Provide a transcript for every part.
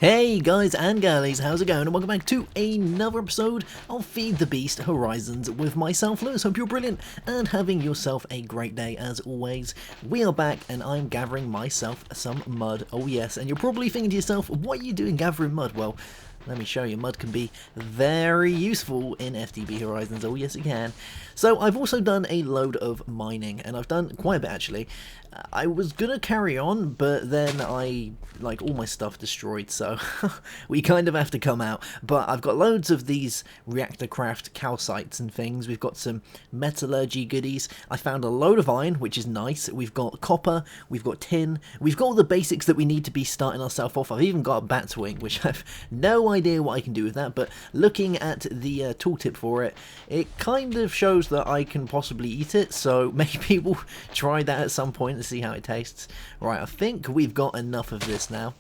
Hey guys and girlies, how's it going? And welcome back to another episode of Feed the Beast Horizons with myself, Lewis. Hope you're brilliant and having yourself a great day as always. We are back and I'm gathering myself some mud. Oh yes, and you're probably thinking to yourself, what are you doing gathering mud? Well, let me show you, mud can be very useful in FTB Horizons, oh yes it can. So I've also done a load of mining, and I've done quite a bit actually. I was gonna carry on, but then all my stuff destroyed, so we kind of have to come out. But I've got loads of these reactor craft calcites and things. We've got some metallurgy goodies. I found a load of iron, which is nice. We've got copper, we've got tin, we've got all the basics that we need to be starting ourselves off. I've even got a bat's wing, which I've no idea what I can do with that, but looking at the tooltip for it, it kind of shows that I can possibly eat it, so maybe we'll try that at some point and see how it tastes. Right, I think we've got enough of this now.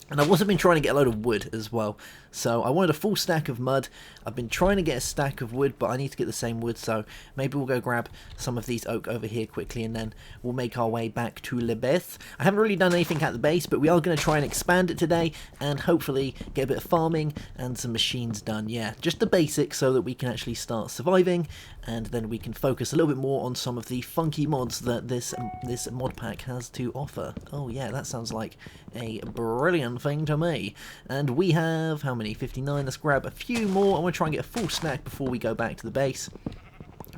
And I've also been trying to get a load of wood as well. So I wanted a full stack of mud. I've been trying to get a stack of wood, but I need to get the same wood. So maybe we'll go grab some of these oak over here quickly, and then we'll make our way back to Le Beth. I haven't really done anything at the base, but we are going to try and expand it today, and hopefully get a bit of farming and some machines done. Yeah, just the basics so that we can actually start surviving, and then we can focus a little bit more on some of the funky mods that this mod pack has to offer. Oh yeah, that sounds like a brilliant thing to me. And we have, how many? 59. Let's grab a few more. I want to try and get a full stack before we go back to the base.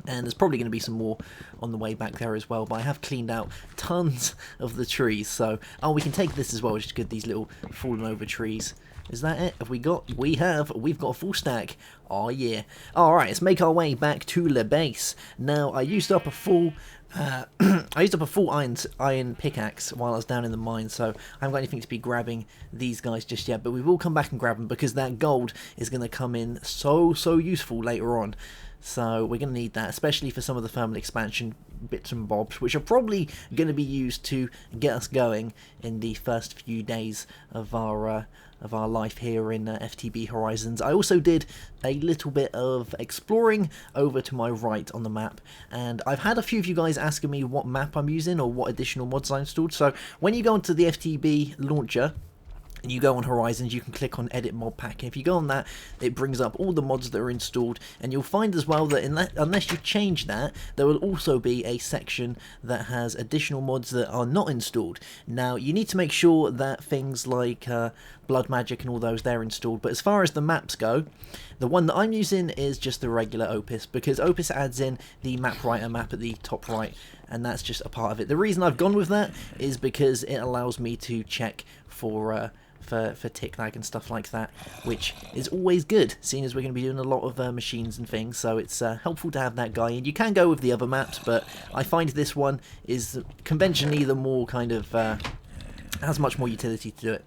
And there's probably going to be some more on the way back there as well, but I have cleaned out tons of the trees. So, oh, we can take this as well, which is good, these little fallen over trees. Is that it? Have we got? We've got a full stack. Oh yeah. Alright, let's make our way back to the base. Now, I used up a full iron pickaxe while I was down in the mine, so I haven't got anything to be grabbing these guys just yet, but we will come back and grab them because that gold is going to come in so useful later on. So we're going to need that, especially for some of the thermal expansion bits and bobs, which are probably going to be used to get us going in the first few days of our life here in FTB Horizons. I also did a little bit of exploring over to my right on the map, and I've had a few of you guys asking me what map I'm using or what additional mods I installed. So when you go onto the FTB launcher, and you go on Horizons, you can click on Edit Mod Pack, and if you go on that, it brings up all the mods that are installed, and you'll find as well that unless you change that, there will also be a section that has additional mods that are not installed. Now, you need to make sure that things like Blood Magic and all those, they're installed, but as far as the maps go, the one that I'm using is just the regular Opus, because Opus adds in the map writer map at the top right, and that's just a part of it. The reason I've gone with that is because it allows me to check for tick lag and stuff like that, which is always good, seeing as we're going to be doing a lot of machines and things, so it's helpful to have that guy in. You can go with the other maps, but I find this one is conventionally the more kind of has much more utility to do it.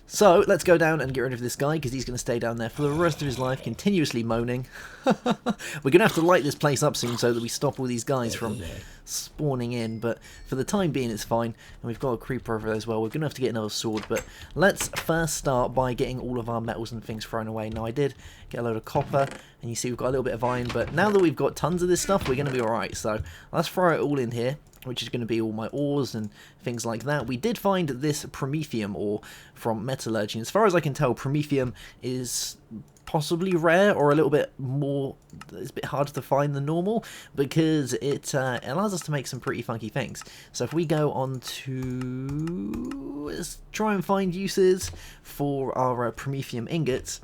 So let's go down and get rid of this guy, because he's going to stay down there for the rest of his life, continuously moaning. We're going to have to light this place up soon so that we stop all these guys from spawning in, but for the time being it's fine. And we've got a creeper over there as well. We're going to have to get another sword, but let's first start by getting all of our metals and things thrown away. Now, I did get a load of copper, and you see we've got a little bit of iron, but now that we've got tons of this stuff, we're going to be alright. So let's throw it all in here, which is going to be all my ores and things like that. We did find this promethium ore from metallurgy, and as far as I can tell, promethium is possibly rare, or a little bit more, it's a bit harder to find than normal, because it allows us to make some pretty funky things. So if we go on to, let's try and find uses for our promethium ingots.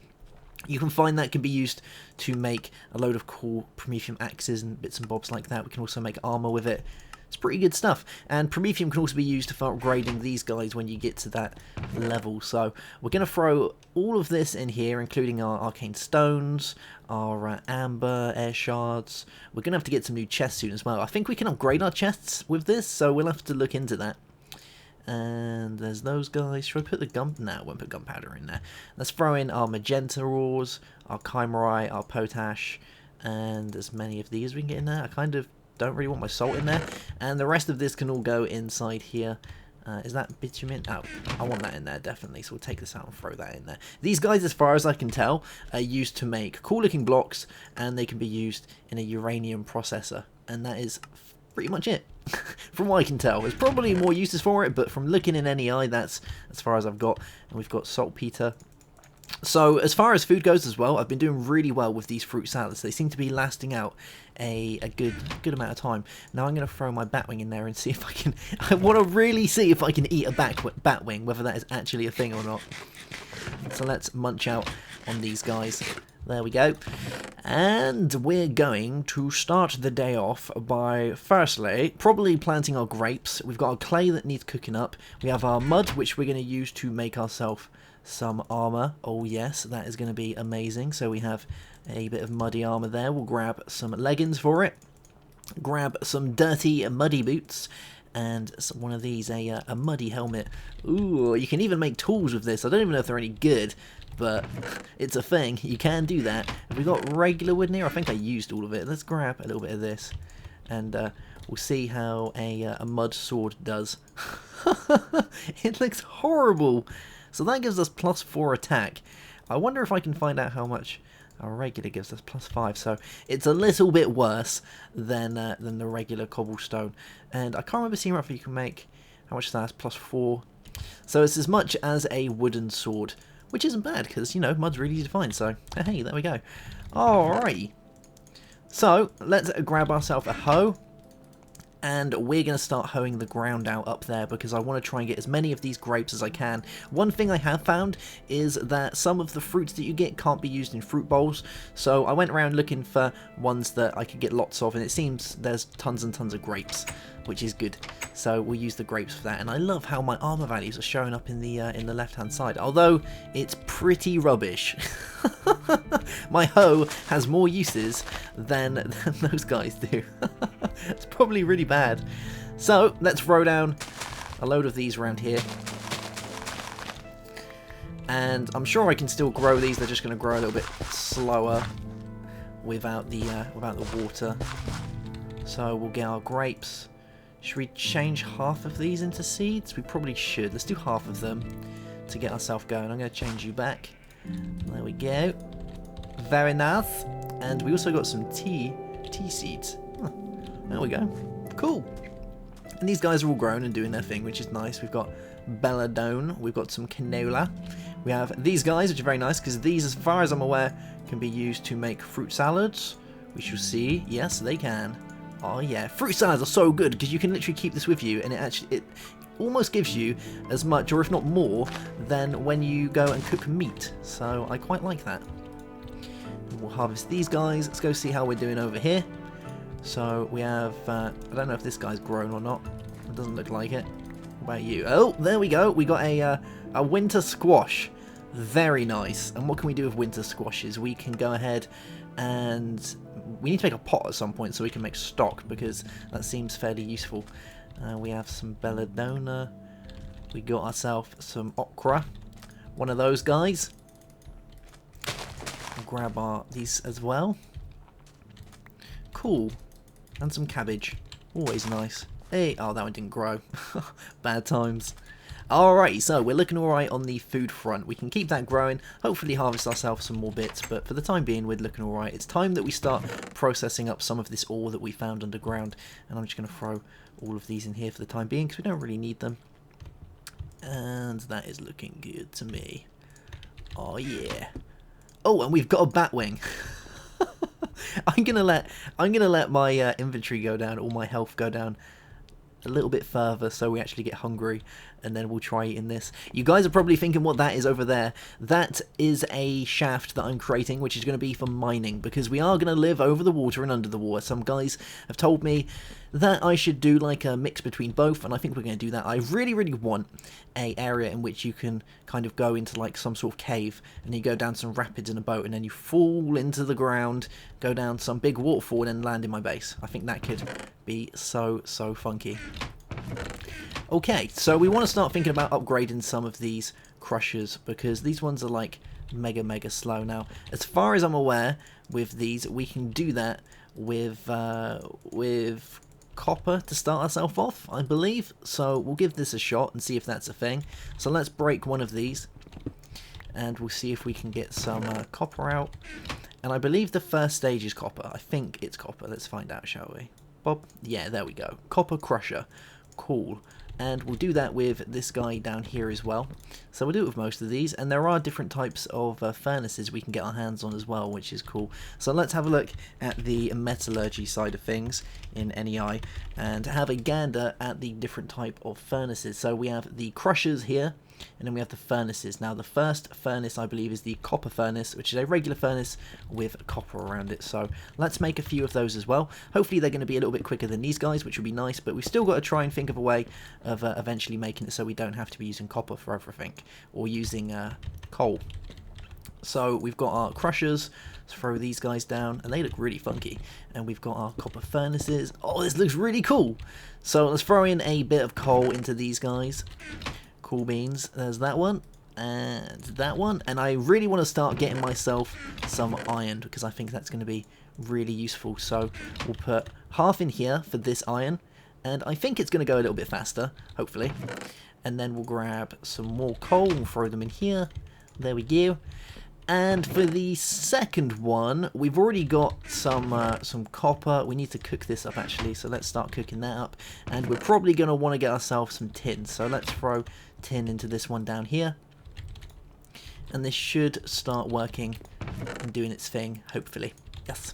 You can find that can be used to make a load of cool promethium axes and bits and bobs like that. We can also make armor with it. It's pretty good stuff, and promethium can also be used for upgrading these guys when you get to that level. So we're going to throw all of this in here, including our arcane stones, our amber, air shards. We're going to have to get some new chests soon as well. I think we can upgrade our chests with this, so we'll have to look into that. And there's those guys. Should I put the gun? No, I won't put gunpowder in there. Let's throw in our magenta ores, our chimerite, our potash, and as many of these we can get in there. I kind of don't really want my salt in there, and the rest of this can all go inside here. Is that bitumen? Oh, I want that in there, definitely, so we'll take this out and throw that in there. These guys, as far as I can tell, are used to make cool looking blocks, and they can be used in a uranium processor, and that is pretty much it. From what I can tell, there's probably more uses for it, but from looking in any eye, that's as far as I've got. And we've got saltpeter. So as far as food goes as well, I've been doing really well with these fruit salads. They seem to be lasting out a good amount of time. Now I'm going to throw my batwing in there and see if I can... I want to really see if I can eat a batwing, whether that is actually a thing or not. So let's munch out on these guys. There we go. And we're going to start the day off by, firstly, probably planting our grapes. We've got our clay that needs cooking up. We have our mud, which we're going to use to make ourselves some armor. Oh yes, that is going to be amazing. So we have a bit of muddy armor there. We'll grab some leggings for it. Grab some dirty muddy boots. And one of these, a muddy helmet. Ooh, you can even make tools with this. I don't even know if they're any good, but it's a thing. You can do that. Have we got regular wood in here? I think I used all of it. Let's grab a little bit of this, and we'll see how a mud sword does. It looks horrible. So that gives us +4 attack. I wonder if I can find out how much our regular gives us. +5. So it's a little bit worse than the regular cobblestone. And I can't remember seeing if you can make how much that's +4. So it's as much as a wooden sword, which isn't bad because, you know, mud's really easy to find. So hey, there we go. Alright. So let's grab ourselves a hoe. And we're going to start hoeing the ground out up there because I want to try and get as many of these grapes as I can. One thing I have found is that some of the fruits that you get can't be used in fruit bowls. So I went around looking for ones that I could get lots of, and it seems there's tons and tons of grapes, which is good. So we'll use the grapes for that. And I love how my armor values are showing up in the left-hand side, although it's pretty rubbish. My hoe has more uses than those guys do. It's probably really bad. So let's throw down a load of these around here. And I'm sure I can still grow these. They're just going to grow a little bit slower without the water. So we'll get our grapes. Should we change half of these into seeds? We probably should. Let's do half of them to get ourselves going. I'm going to change you back. There we go. Very nice. And we also got some tea seeds. Huh. There we go. Cool. And these guys are all grown and doing their thing, which is nice. We've got belladone. We've got some canola. We have these guys, which are very nice because these, as far as I'm aware, can be used to make fruit salads. We shall see. Yes, they can. Oh yeah, fruit salads are so good because you can literally keep this with you, and it almost gives you as much, or if not more, than when you go and cook meat. So I quite like that. We'll harvest these guys. Let's go see how we're doing over here. So we have, I don't know if this guy's grown or not. It doesn't look like it. What about you? Oh, there we go. We got a winter squash. Very nice. And what can we do with winter squashes? We can go ahead and we need to make a pot at some point so we can make stock, because that seems fairly useful. We have some belladonna. We got ourselves some okra. One of those guys. We'll grab these as well. Cool. And some cabbage. Always nice. Hey, oh, that one didn't grow. Bad times. Alright, so we're looking alright on the food front. We can keep that growing, hopefully harvest ourselves some more bits, but for the time being we're looking alright. It's time that we start processing up some of this ore that we found underground, and I'm just going to throw all of these in here for the time being because we don't really need them. And that is looking good to me. Oh yeah. Oh, and we've got a batwing. I'm gonna let my inventory go down, or my health go down a little bit further so we actually get hungry, and then we'll try eating this. You guys are probably thinking what that is over there. That is a shaft that I'm creating, which is going to be for mining, because we are going to live over the water and under the water. Some guys have told me that I should do like a mix between both, and I think we're going to do that. I really want a area in which you can kind of go into like some sort of cave, and you go down some rapids in a boat, and then you fall into the ground, go down some big waterfall, and then land in my base. I think that could be so funky. Okay, so we want to start thinking about upgrading some of these crushers, because these ones are like mega slow. Now, as far as I'm aware, with these we can do that with copper to start ourselves off, I believe. So we'll give this a shot and see if that's a thing. So let's break one of these, and we'll see if we can get some copper out. And I believe the first stage is copper. I think it's copper. Let's find out, shall we? Bob. Yeah, there we go. Copper crusher. Cool. And we'll do that with this guy down here as well. So we'll do it with most of these, and there are different types of furnaces we can get our hands on as well, which is cool. So let's have a look at the metallurgy side of things in NEI and have a gander at the different type of furnaces. So we have the crushers here, and then we have the furnaces. Now the first furnace I believe is the copper furnace, which is a regular furnace with copper around it. So let's make a few of those as well. Hopefully they're going to be a little bit quicker than these guys, which would be nice, but we've still got to try and think of a way of eventually making it so we don't have to be using copper for everything, or using coal. So we've got our crushers. Let's throw these guys down, and they look really funky. And we've got our copper furnaces. Oh, this looks really cool. So let's throw in a bit of coal into these guys. Cool beans. There's that one and that one, and I really want to start getting myself some iron because I think that's going to be really useful. So we'll put half in here for this iron, and I think it's going to go a little bit faster, hopefully. And then we'll grab some more coal and throw them in here. There we go. And for the second one, we've already got some copper. We need to cook this up actually, so let's start cooking that up. And we're probably going to want to get ourselves some tin, so let's throw tin into this one down here. And this should start working and doing its thing, hopefully. Yes.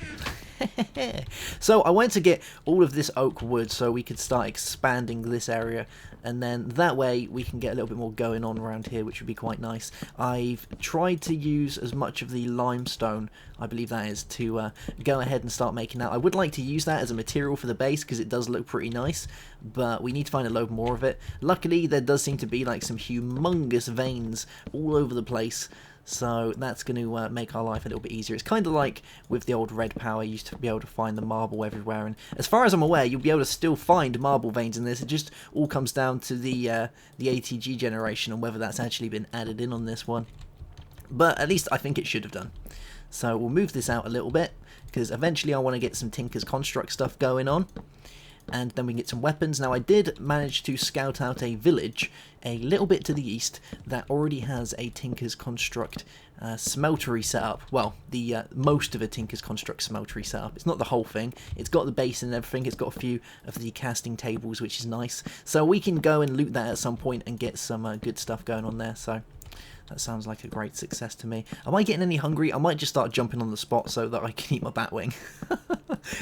So I went to get all of this oak wood so we could start expanding this area, and then that way we can get a little bit more going on around here, which would be quite nice. I've tried to use as much of the limestone, I believe that is, to go ahead and start making that. I would like to use that as a material for the base because it does look pretty nice, but we need to find a load more of it. Luckily there does seem to be like some humongous veins all over the place, so that's going to make our life a little bit easier. It's kind of like with the old red power, you used to be able to find the marble everywhere, and as far as I'm aware, you'll be able to still find marble veins in this. It just all comes down to the ATG generation and whether that's actually been added in on this one. But at least I think it should have done. So we'll move this out a little bit, because eventually I want to get some Tinker's Construct stuff going on. And then we can get some weapons. Now I did manage to scout out a village a little bit to the east that already has a Tinker's Construct smeltery set up. Well, the most of a Tinker's Construct smeltery set up. It's not the whole thing. It's got the base and everything. It's got a few of the casting tables, which is nice. So we can go and loot that at some point and get some good stuff going on there. So that sounds like a great success to me. Am I getting any hungry? I might just start jumping on the spot so that I can eat my batwing.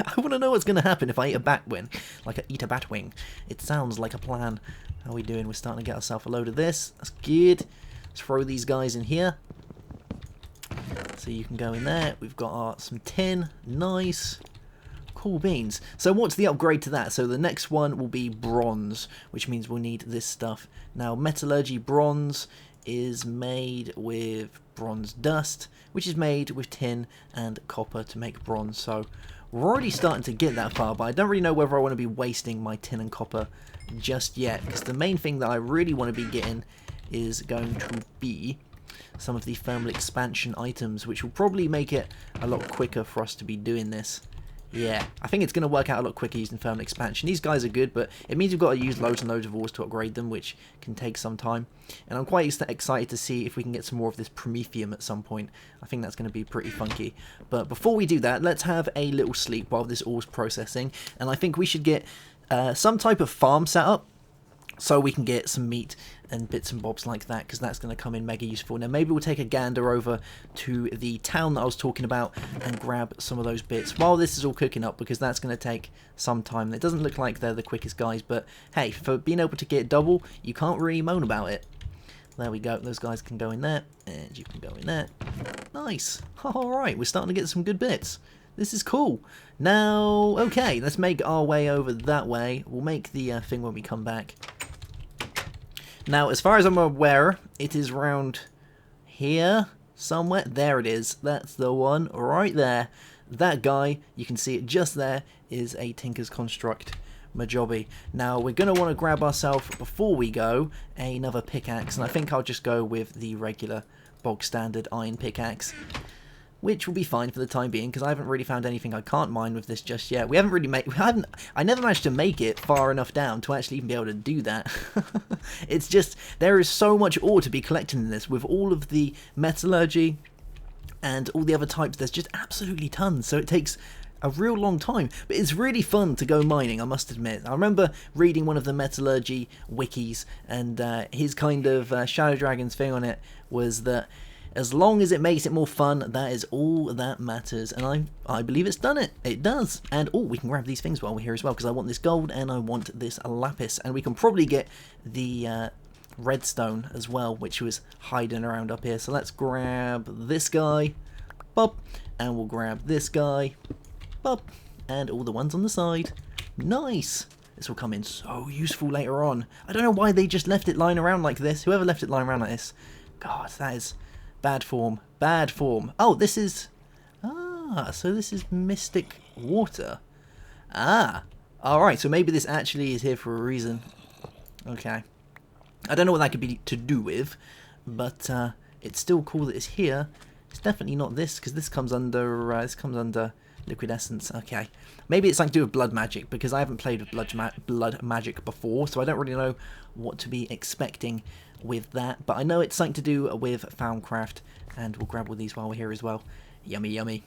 I want to know what's going to happen if I eat a batwing. Like I eat a batwing. It sounds like a plan. How are we doing? We're starting to get ourselves a load of this. That's good. Let's throw these guys in here. So you can go in there. We've got some tin. Nice. Cool beans. So what's the upgrade to that? So the next one will be bronze, which means we'll need this stuff. Now metallurgy bronze is made with bronze dust, which is made with tin and copper to make bronze. So we're already starting to get that far, but I don't really know whether I want to be wasting my tin and copper just yet, because the main thing that I really want to be getting is going to be some of the thermal expansion items, which will probably make it a lot quicker for us to be doing this. Yeah, I think it's going to work out a lot quicker using thermal expansion. These guys are good, but it means we've got to use loads and loads of ores to upgrade them, which can take some time. And I'm quite excited to see if we can get some more of this promethium at some point. I think that's going to be pretty funky. But before we do that, let's have a little sleep while this ore's processing. And I think we should get some type of farm set up, so we can get some meat and bits and bobs like that, because that's going to come in mega useful. Now maybe we'll take a gander over to the town that I was talking about and grab some of those bits while this is all cooking up, because that's going to take some time. It doesn't look like they're the quickest guys, but hey, for being able to get double, you can't really moan about it. There we go, those guys can go in there, and you can go in there. Nice. Alright, we're starting to get some good bits. This is cool. Now, okay, let's make our way over that way. We'll make the thing when we come back. Now, as far as I'm aware, it is round here somewhere. There it is. That's the one right there. That guy, you can see it just there, is a Tinker's Construct Majobby. Now, we're going to want to grab ourselves, before we go, another pickaxe. And I think I'll just go with the regular bog standard iron pickaxe, which will be fine for the time being, because I haven't really found anything I can't mine with this just yet. We haven't really made... I never managed to make it far enough down to actually even be able to do that. It's just, there is so much ore to be collected in this, with all of the metallurgy and all the other types. There's just absolutely tons, so it takes a real long time. But it's really fun to go mining, I must admit. I remember reading one of the metallurgy wikis, and his kind of Shadow Dragons thing on it was that as long as it makes it more fun, that is all that matters. And I believe it's done it. It does. And oh, we can grab these things while we're here as well, because I want this gold and I want this lapis. And we can probably get the redstone as well, which was hiding around up here. So let's grab this guy, bop, and we'll grab this guy, bop, and all the ones on the side. Nice. This will come in so useful later on. I don't know why they just left it lying around like this. Whoever left it lying around like this, God, that is bad form. Bad form. Oh, this is... Ah, so this is mystic water. Ah, alright, so maybe this actually is here for a reason. Okay. I don't know what that could be to do with, but it's still cool that it's here. It's definitely not this, because this comes under liquid essence. Okay. Maybe it's something to do with blood magic, because I haven't played with blood magic before, so I don't really know what to be expecting with that. But I know it's something to do with Foundcraft, and we'll grab all these while we're here as well. Yummy, yummy.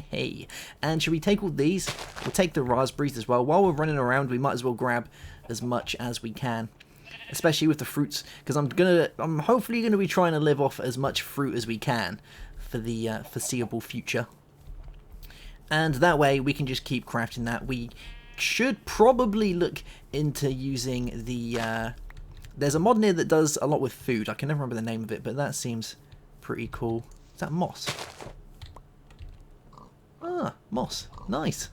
Hey. And should we take all these? We'll take the raspberries as well. While we're running around, we might as well grab as much as we can, especially with the fruits, because I'm hopefully gonna be trying to live off as much fruit as we can for the foreseeable future. And that way we can just keep crafting that. We should probably look into using the... there's a mod in here that does a lot with food. I can never remember the name of it, but that seems pretty cool. Is that moss? Ah, moss. Nice.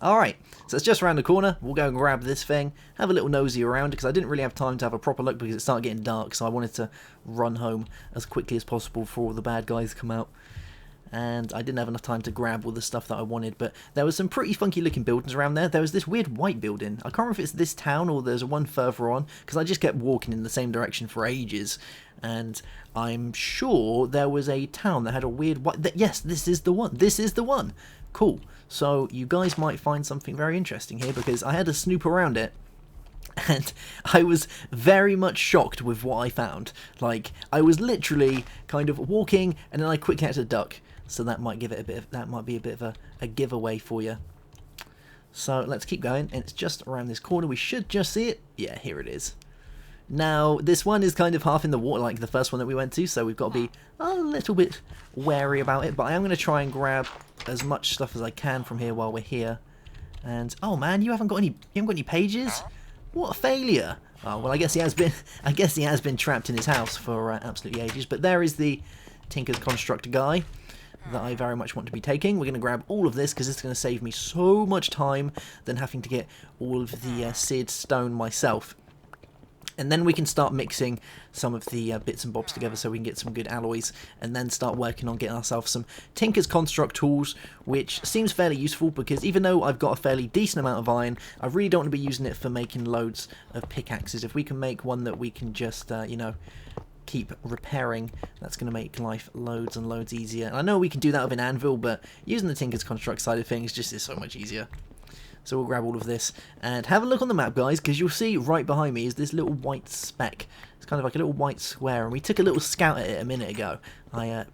Alright, so it's just around the corner. We'll go and grab this thing, have a little nosy around, because I didn't really have time to have a proper look because it started getting dark, so I wanted to run home as quickly as possible before all the bad guys come out. And I didn't have enough time to grab all the stuff that I wanted, but there was some pretty funky looking buildings around there. There was this weird white building. I can't remember if it's this town or there's one further on, because I just kept walking in the same direction for ages. And I'm sure there was a town that had a weird white... Yes, this is the one. This is the one. Cool. So you guys might find something very interesting here, because I had to snoop around it. And I was very much shocked with what I found. Like, I was literally kind of walking, and then I quickly had to duck. So that might give it a bit of, that might be a bit of a giveaway for you. So let's keep going, and it's just around this corner. We should just see it. Yeah, here it is. Now this one is kind of half in the water, like the first one that we went to, so we've got to be a little bit wary about it. But I am going to try and grab as much stuff as I can from here while we're here. And oh man, you haven't got any pages? What a failure! Oh well, I guess he has been trapped in his house for absolutely ages. But there is the Tinker's Construct guy that I very much want to be taking. We're going to grab all of this because it's going to save me so much time than having to get all of the seared stone myself. And then we can start mixing some of the bits and bobs together so we can get some good alloys, and then start working on getting ourselves some Tinker's Construct tools, which seems fairly useful because even though I've got a fairly decent amount of iron, I really don't want to be using it for making loads of pickaxes. If we can make one that we can just, you know, keep repairing, that's going to make life loads and loads easier. And I know we can do that with an anvil, but using the Tinker's Construct side of things just is so much easier. So we'll grab all of this and have a look on the map, guys, because you'll see right behind me is this little white speck. It's kind of like a little white square, and we took a little scout at it a minute ago. I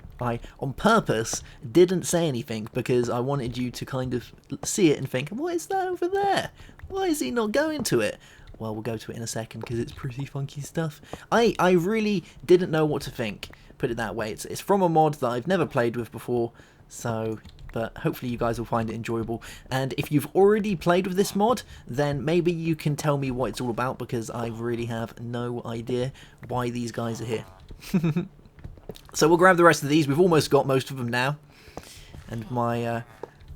on purpose didn't say anything because I wanted you to kind of see it and think, what is that over there? Why is he not going to it? Well, we'll go to it in a second because it's pretty funky stuff. I really didn't know what to think, put it that way. It's from a mod that I've never played with before, so... but hopefully you guys will find it enjoyable. And if you've already played with this mod, then maybe you can tell me what it's all about, because I really have no idea why these guys are here. So we'll grab the rest of these. We've almost got most of them now. And my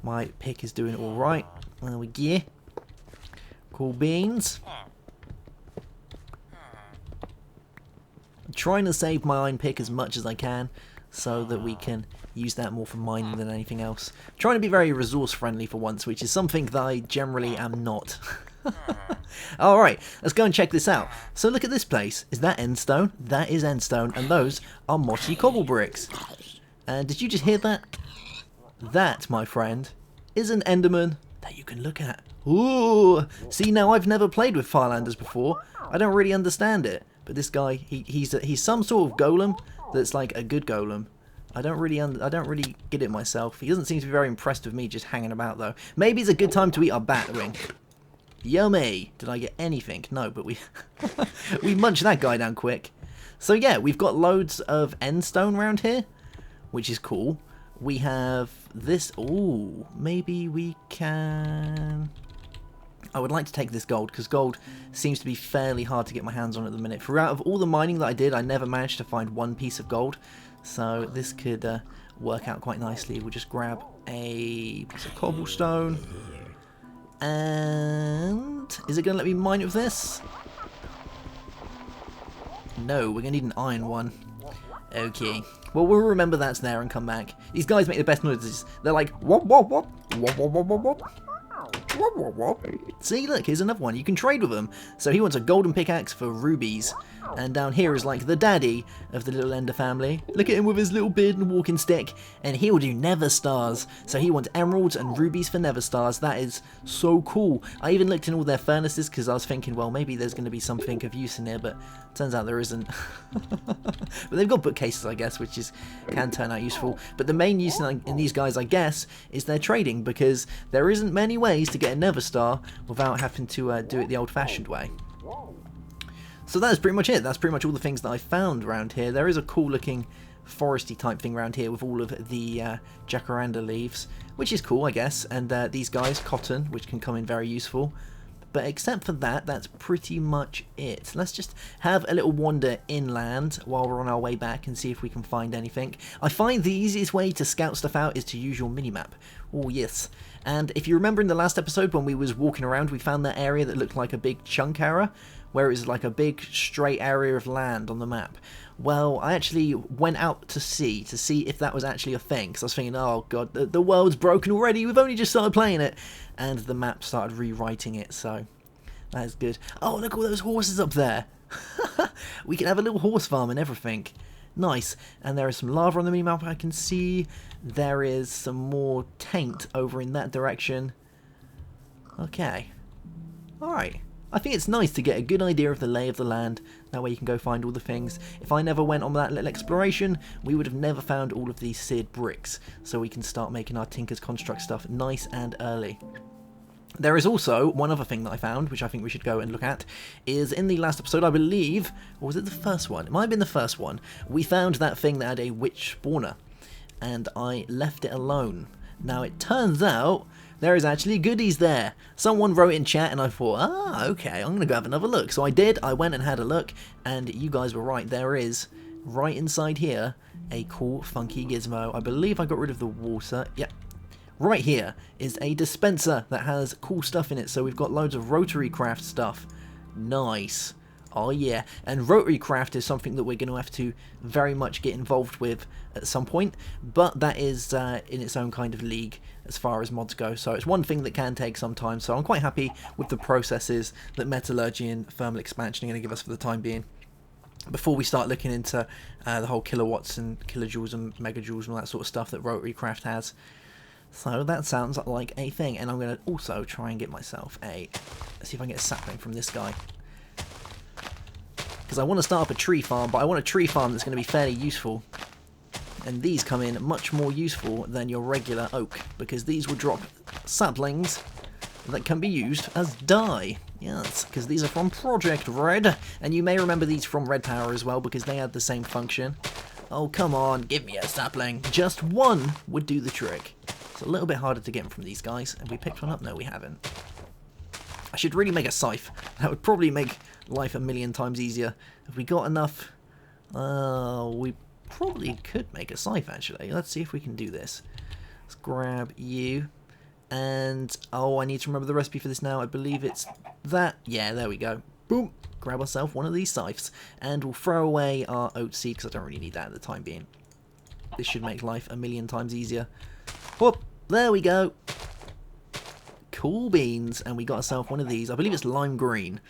my pick is doing all right. There we go. Cool beans. I'm trying to save my iron pick as much as I can, so that we can use that more for mining than anything else. I'm trying to be very resource friendly for once, which is something that I generally am not. Alright, let's go and check this out. So look at this place. Is that endstone? That is endstone, and those are mossy cobble bricks. And did you just hear that? That, my friend, is an enderman that you can look at. Ooh! See, now I've never played with Firelanders before. I don't really understand it. But this guy, he's some sort of golem that's like a good golem. I don't really get it myself. He doesn't seem to be very impressed with me just hanging about, though. Maybe it's a good time to eat our bat wing. Yummy! Did I get anything? No, but we we munched that guy down quick. So yeah, we've got loads of end stone around here, which is cool. We have this. Ooh, maybe we can... I would like to take this gold, because gold seems to be fairly hard to get my hands on at the minute. Throughout of all the mining that I did, I never managed to find one piece of gold. So this could work out quite nicely. We'll just grab a piece of cobblestone. And is it going to let me mine it with this? No, we're going to need an iron one. Okay. Well, we'll remember that's there and come back. These guys make the best noises. They're like, wop, wop, wop, wop, wop, wop, wop, wop. See, look, here's another one. You can trade with them. So he wants a golden pickaxe for rubies. And down here is like the daddy of the little ender family. Look at him with his little beard and walking stick. And he will do nether stars. So he wants emeralds and rubies for nether stars. That is so cool. I even looked in all their furnaces because I was thinking, well, maybe there's going to be something of use in here. But turns out there isn't. But they've got bookcases, I guess, which can turn out useful. But the main use in these guys, I guess, is their trading. Because there isn't many ways to get a nether star without having to do it the old-fashioned way. So that's pretty much it. That's pretty much all the things that I found around here. There is a cool looking foresty type thing around here with all of the jacaranda leaves, which is cool, I guess. And these guys, cotton, which can come in very useful. But except for that, that's pretty much it. Let's just have a little wander inland while we're on our way back and see if we can find anything. I find the easiest way to scout stuff out is to use your minimap. Oh yes. And if you remember in the last episode when we was walking around, we found that area that looked like a big chunk area, where it was like a big straight area of land on the map. Well, I actually went out to see if that was actually a thing, because I was thinking, oh god, the world's broken already, we've only just started playing it, and the map started rewriting it, so that is good. Oh, look, all those horses up there. We can have a little horse farm and everything. Nice. And there is some lava on the minimap I can see. There is some more taint over in that direction. Okay. Alright. I think it's nice to get a good idea of the lay of the land. That way you can go find all the things. If I never went on that little exploration, we would have never found all of these seared bricks. So we can start making our Tinker's Construct stuff nice and early. There is also one other thing that I found, which I think we should go and look at, is in the last episode, I believe, or was it the first one? It might have been the first one. We found that thing that had a witch spawner, and I left it alone. Now, it turns out there is actually goodies there. Someone wrote in chat, and I thought, okay, I'm going to go have another look. So I did, I went and had a look, and you guys were right, there is, right inside here, a cool, funky gizmo. I believe I got rid of the water. Yep. Right here is a dispenser that has cool stuff in it, so we've got loads of rotary craft stuff. Nice. Oh yeah, and rotary craft is something that we're going to have to very much get involved with at some point, but that is in its own kind of league as far as mods go, so it's one thing that can take some time, so I'm quite happy with the processes that metallurgy and thermal expansion are going to give us for the time being. Before we start looking into the whole kilowatts and kilojoules and megajoules and all that sort of stuff that rotary craft has. So that sounds like a thing, and I'm going to also try and get myself let's see if I can get a sapling from this guy. Because I want to start up a tree farm, but I want a tree farm that's going to be fairly useful. And these come in much more useful than your regular oak, because these will drop saplings that can be used as dye. Yes, because these are from Project Red, and you may remember these from Red Power as well, because they had the same function. Oh, come on, give me a sapling. Just one would do the trick. It's a little bit harder to get them from these guys. Have we picked one up? No, we haven't. I should really make a scythe. That would probably make life a million times easier. Have we got enough? We probably could make a scythe, actually. Let's see if we can do this. Let's grab you. And, oh, I need to remember the recipe for this now. I believe it's that. Yeah, there we go. Boom. Grab ourselves one of these scythes. And we'll throw away our oat seed, because I don't really need that at the time being. This should make life a million times easier. Whoop. There we go. Cool beans. And we got ourselves one of these. I believe it's lime green.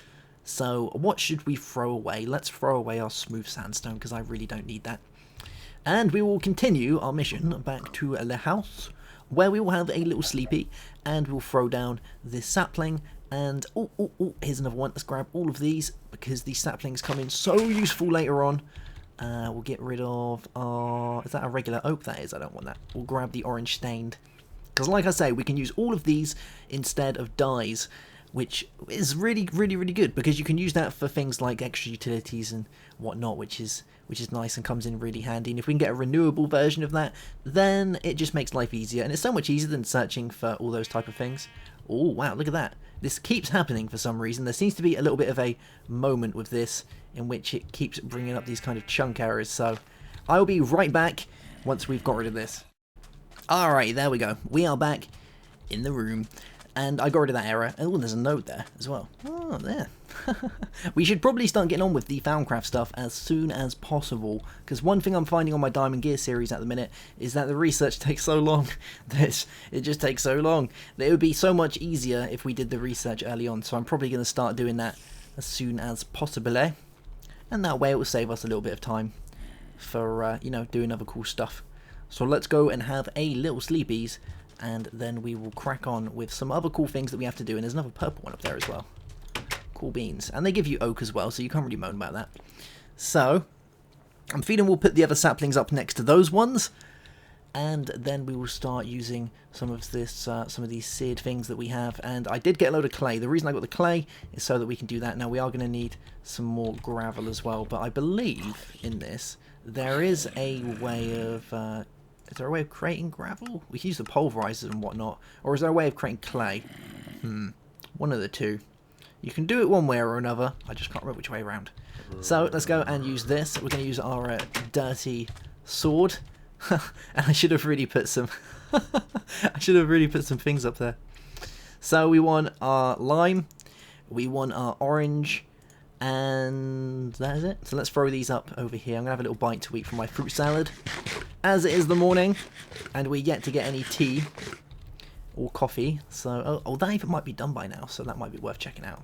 So, what should we throw away? Let's throw away our smooth sandstone, because I really don't need that. And we will continue our mission back to the house, where we will have a little sleepy, and we'll throw down this sapling, and here's another one. Let's grab all of these, because these saplings come in so useful later on. We'll get rid of our... Is that a regular oak? That is. I don't want that. We'll grab the orange stained. Because like I say, we can use all of these instead of dyes, which is really, really, really good, because you can use that for things like extra utilities and whatnot, which is nice and comes in really handy. And if we can get a renewable version of that, then it just makes life easier, and it's so much easier than searching for all those type of things. Oh wow, look at that. This keeps happening for some reason. There seems to be a little bit of a moment with this in which it keeps bringing up these kind of chunk errors, so I'll be right back once we've got rid of this. Alright, there we go. We are back in the room. And I got rid of that error. Oh, there's a note there as well. Oh, there. We should probably start getting on with the Foundcraft stuff as soon as possible. Because one thing I'm finding on my Diamond Gear series at the minute is that the research takes so long. It just takes so long. It would be so much easier if we did the research early on. So I'm probably going to start doing that as soon as possible. And that way it will save us a little bit of time for, you know, doing other cool stuff. So let's go and have a little sleepies, and then we will crack on with some other cool things that we have to do. And there's another purple one up there as well. Cool beans. And they give you oak as well, so you can't really moan about that. So I'm feeling we'll put the other saplings up next to those ones, and then we will start using some of this, some of these seared things that we have. And I did get a load of clay. The reason I got the clay is so that we can do that. Now we are going to need some more gravel as well, but I believe in this there is a way of... is there a way of creating gravel? We can use the pulverizers and whatnot. Or is there a way of creating clay? One of the two. You can do it one way or another. I just can't remember which way around. So let's go and use this. We're going to use our dirty sword. And I should have really put some... I should have really put some things up there. So we want our lime. We want our orange. And that is it. So let's throw these up over here. I'm going to have a little bite to eat from my fruit salad. As it is the morning, and we're yet to get any tea or coffee. So, oh, that even might be done by now, so that might be worth checking out.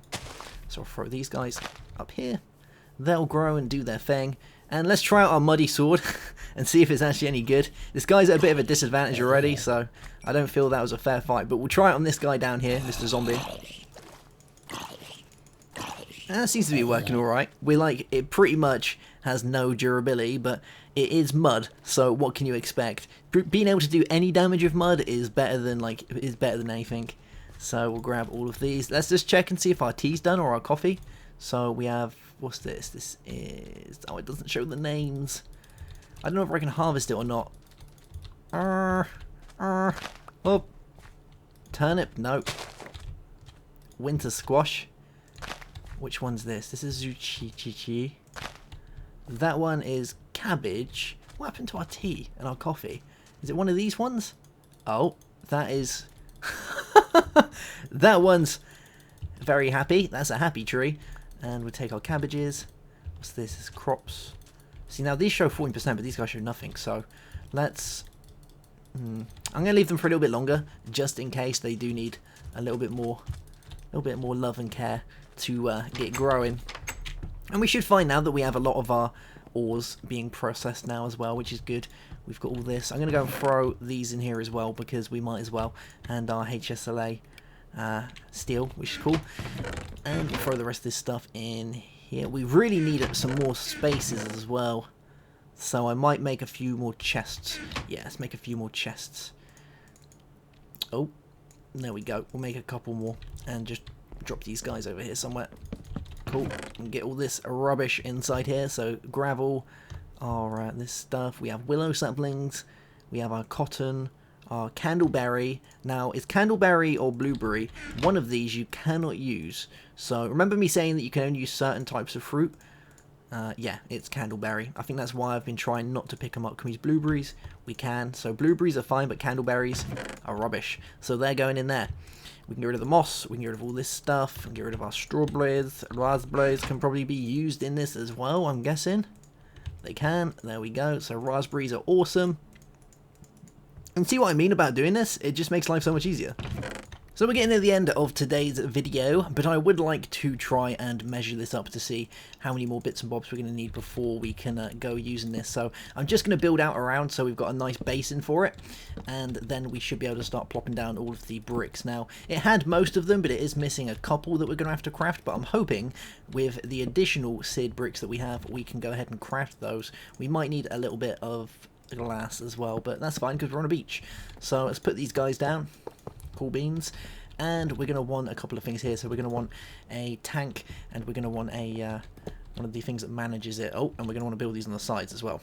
So I'll throw these guys up here. They'll grow and do their thing. And let's try out our muddy sword and see if it's actually any good. This guy's at a bit of a disadvantage already, so I don't feel that was a fair fight. But we'll try it on this guy down here, Mr. Zombie. And that seems to be working alright. It pretty much has no durability, but it is mud, so what can you expect? Being able to do any damage with mud is better than anything. So we'll grab all of these. Let's just check and see if our tea's done or our coffee. So we have, what's this? This is, oh, it doesn't show the names. I don't know if I can harvest it or not. Oh, turnip, no. Winter squash. Which one's this? This is zucchini. That one is cabbage. What happened to our tea and our coffee? Is it one of these ones? Oh, that is... that one's very happy. That's a happy tree. And we'll take our cabbages. What's this? This is crops. See, now these show 14%, but these guys show nothing. So let's... I'm going to leave them for a little bit longer, just in case they do need a little bit more love and care to get growing. And we should find now that we have a lot of our ores being processed now as well, which is good. We've got all this. I'm going to go and throw these in here as well, because we might as well. And our HSLA steel, which is cool. And we'll throw the rest of this stuff in here. We really need some more spaces as well. So I might make a few more chests. Yeah, let's make a few more chests. Oh, there we go. We'll make a couple more and just drop these guys over here somewhere. Cool. And get all this rubbish inside here. So gravel, our this stuff. We have willow saplings. We have our cotton, our candleberry. Now, it's candleberry or blueberry. One of these you cannot use. So remember me saying that you can only use certain types of fruit? Yeah, it's candleberry. I think that's why I've been trying not to pick them up. Can we use blueberries? We can. So blueberries are fine, but candleberries are rubbish. So they're going in there. We can get rid of the moss, we can get rid of all this stuff, we can get rid of our strawberries. Raspberries can probably be used in this as well, I'm guessing. They can, there we go. So raspberries are awesome. And see what I mean about doing this? It just makes life so much easier. So we're getting to the end of today's video, but I would like to try and measure this up to see how many more bits and bobs we're going to need before we can go using this. So I'm just going to build out around so we've got a nice basin for it, and then we should be able to start plopping down all of the bricks. Now, it had most of them, but it is missing a couple that we're going to have to craft, but I'm hoping with the additional seared bricks that we have, we can go ahead and craft those. We might need a little bit of glass as well, but that's fine because we're on a beach. So let's put these guys down. Cool beans. And we're going to want a couple of things here. So we're going to want a tank, and we're going to want a one of the things that manages it. Oh, and we're going to want to build these on the sides as well.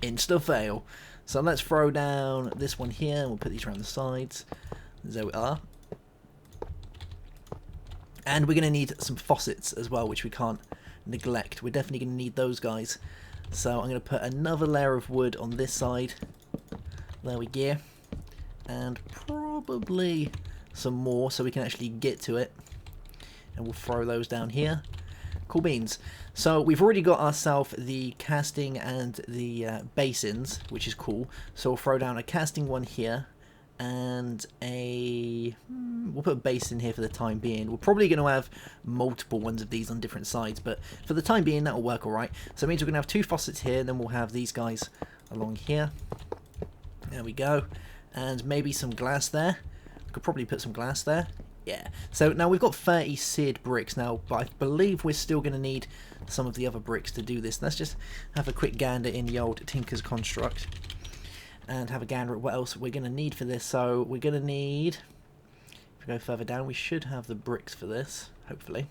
Insta fail. So let's throw down this one here, and we'll put these around the sides. There we are. And we're going to need some faucets as well, which we can't neglect. We're definitely going to need those guys. So I'm going to put another layer of wood on this side. There we go. And probably some more so we can actually get to it, and we'll throw those down here. Cool beans. So we've already got ourselves the casting and the basins, which is cool. So we'll throw down a casting one here, and we'll put a basin here for the time being. We're probably going to have multiple ones of these on different sides, but for the time being that'll work alright. So it means we're going to have two faucets here, and then we'll have these guys along here. There we go. And maybe some glass there. We could probably put some glass there. Yeah. So now we've got 30 seared bricks now, but I believe we're still going to need some of the other bricks to do this. Let's just have a quick gander in the old Tinker's Construct and have a gander at what else we're going to need for this. So we're going to need, if we go further down, we should have the bricks for this, hopefully.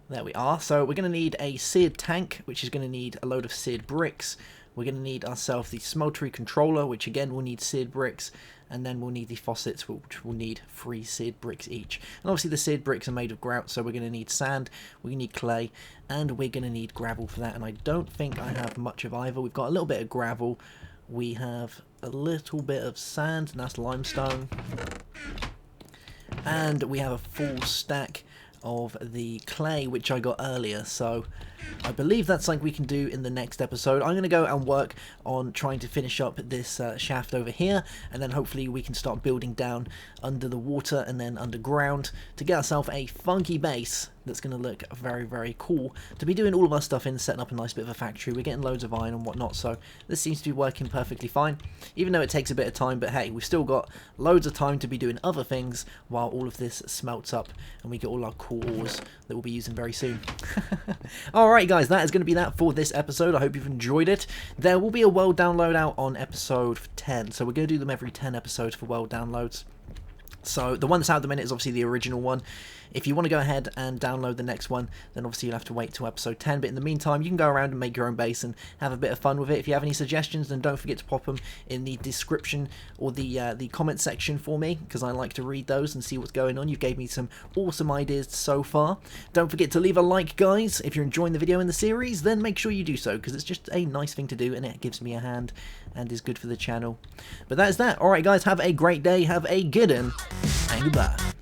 There we are. So we're going to need a seared tank, which is going to need a load of seared bricks. We're going to need ourselves the smeltery controller, which again will need seared bricks, and then we'll need the faucets, which will need 3 seared bricks each. And obviously the seared bricks are made of grout, so we're going to need sand, we're going to need clay, and we're going to need gravel for that. And I don't think I have much of either. We've got a little bit of gravel, we have a little bit of sand, and that's limestone, and we have a full stack of the clay, which I got earlier. So I believe that's something we can do in the next episode. I'm going to go and work on trying to finish up this shaft over here, and then hopefully we can start building down under the water and then underground to get ourselves a funky base that's going to look very, very cool to be doing all of our stuff in, setting up a nice bit of a factory. We're getting loads of iron and whatnot, so this seems to be working perfectly fine, even though it takes a bit of time. But hey, we've still got loads of time to be doing other things while all of this smelts up and we get all our cool ores that we'll be using very soon. Alright guys, that is going to be that for this episode. I hope you've enjoyed it. There will be a world download out on episode 10, so we're going to do them every 10 episodes for world downloads. So the one that's out at the minute is obviously the original one. If you want to go ahead and download the next one, then obviously you'll have to wait till episode 10. But in the meantime, you can go around and make your own base and have a bit of fun with it. If you have any suggestions, then don't forget to pop them in the description or the comment section for me, because I like to read those and see what's going on. You gave me some awesome ideas so far. Don't forget to leave a like, guys. If you're enjoying the video in the series, then make sure you do so, because it's just a nice thing to do and it gives me a hand and is good for the channel. But that is that. Alright guys, have a great day, have a good one, and goodbye.